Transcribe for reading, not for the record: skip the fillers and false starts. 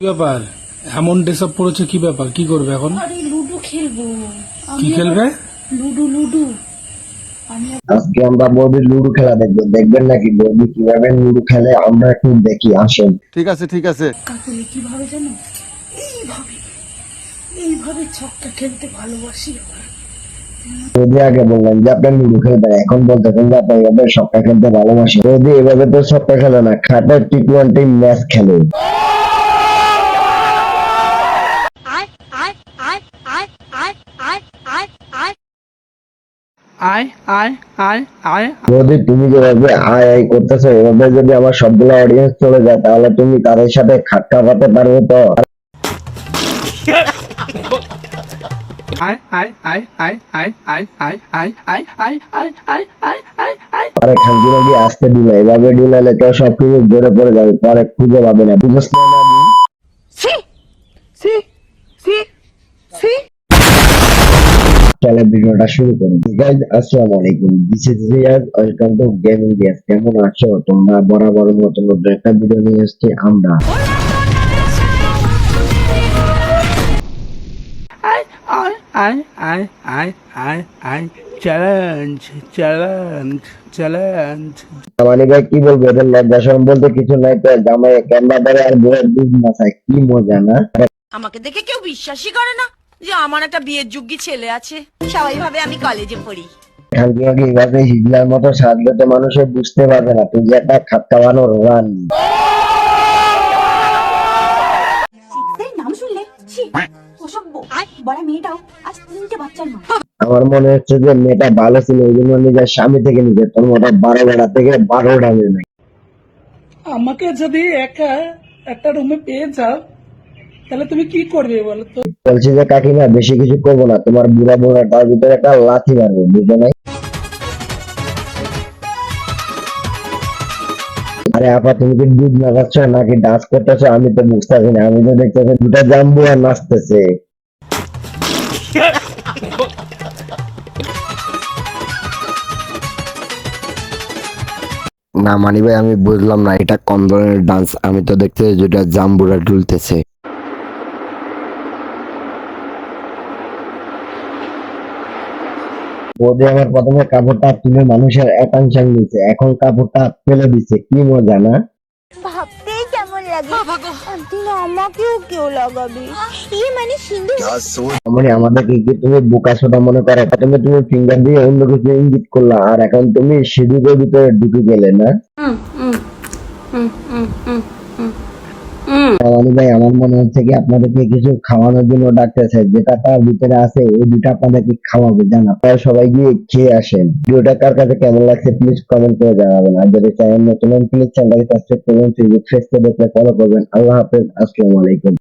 কি ব্যাপার? এমন ড্রেস আপ পড়েছে, কি ব্যাপার? কি করবে এখন? আরে লুডো খেলবো। কি খেলবে? Ludo ludo. আজকে আমরা বৌদির লুডো খেলা দেখবো। দেখবেন নাকি বৌদি কিভাবে লুডো খেলে? আমরা একটু দেখি, আসেন। ঠিক আছে ঠিক আছে। কাকুলি কিভাবে জানো? এইভাবে এইভাবে ছক্কা খেলতে ভালোবাসি আমার। বৌদি আগে বললেন যে আপনি লুডো খেলবেন, এখন বলতেছেন যে আপনি এভাবে সক্কা খেলতে ভালোবাসেন। বৌদি এভাবে তো সক্কা খেলে না, খাটে টি-20 ম্যাচ খেলে। বৌদি তুমি যেভাবে আয় আয় করতেছো, এভাবে যদি আমার সবগুলো অডিয়েন্স চলে যায় তাহলে তুমি তাদের সাথে খাট কাটাতে পারবে তো? আরে খানকি নাকি আসতে দিলে, এভাবে ডিলালে তো সবকিছু জোরে পড়ে যাবে, পরে খুঁজে পাবে না। বুঝছো না? চলে ভিডিওটা শুরু করি। গাইস আসসালামু আলাইকুম, this is Riyaz, welcome to gaming Riyaz. কেমন আছো তোমরা? বরাবর নতুন নতুন একটা ভিডিও নিয়ে এসেছি আমরা। মানে ভাই কি বলবো, এদের লজ্জা শরম বলতে কিছু নাই তো। জামাই ক্যামেরা ধরে আর বউয়ের দুধ মাথায়, কি মজা না? আমাকে দেখে কেউ বিশ্বাসই করে না যে আমার একটা বিয়ের যোগ্য ছেলে আছে। সবাই ভাবে আমি কলেজে পড়ি। খানকি নাকি এভাবে হিজলার মতো সাজলে তো মানুষে বুঝতে পারবে না তুই যে একটা খাট খাওয়ানোর রান। সিক্সের নাম শুনলে ছি, অসভ্য। বড় মেয়েটাও আজ 3টে বাচ্চার মা। আমার মনে হচ্ছে যে মেয়েটা ভালো ছিল, ওই জন্য নিজের স্বামী থেকে নিজের তোর মতো 12 বেড়া থেকে 12 ডালে নাই। আমাকে যদি একা একটা রুমে পেয়ে যাও তাহলে তুমি কি করবে বলো তো? বলছি যে কাকিমা বেশি কিছু করবো না, তোমার বুড়া বুড়া তার ভিতরে একটা লাথি মারবো, বুঝো নাই? আরে আপা তুমি কি দুধ নাগাচ্ছ নাকি ডান্স করতেছো? আমি তো বুঝতেছি না, আমি তো দেখতেছি দুটা জাম্বু আর নাচতেছে। না মানি ভাই, আমি বুঝলাম না এটা কোন ধরনের ডান্স। আমি তো দেখতে যেটা জাম্বুরা দুলতেছে। বৌদি আমার প্রথমে কাপড়টা তুলে মানুষের একাংশ নিচ্ছে, এখন কাপড়টা ফেলে দিচ্ছে, কি মজা না? ভাবতেই কেমন লাগে, একদিন আমাকেও কেউ লাগাবে। মানে সিন্ধু মানে আমাদেরকে কি তুমি বোকা সোটা মনে করো? প্রথমে তুমি ফিঙ্গার দিয়ে অন্য কিছু ইঙ্গিত করলা, আর এখন তুমি সিঁদুরের ভিতরে ঢুকে গেলে না? রানী ভাই আমার মনে হচ্ছে কি আপনাদেরকে কিছু খাওয়ানোর জন্য ডাকতেছে, যেটা তার ভিতরে আছে ওই দুটা আপনাদেরকে খাওয়াবে, জান আপনারা সবাই গিয়ে খেয়ে আসেন। ভিডিওটা কার কাছে কেমন লাগছে প্লিজ কমেন্ট করে জানাবেন, আর যদি চ্যানেল নতুন প্লিজ চ্যানেলটাকে সাবস্ক্রাইব করবেন, ফেসবুক পেজে দেখলে ফলো করবেন। আল্লাহ হাফেজ, আসসালামু আলাইকুম।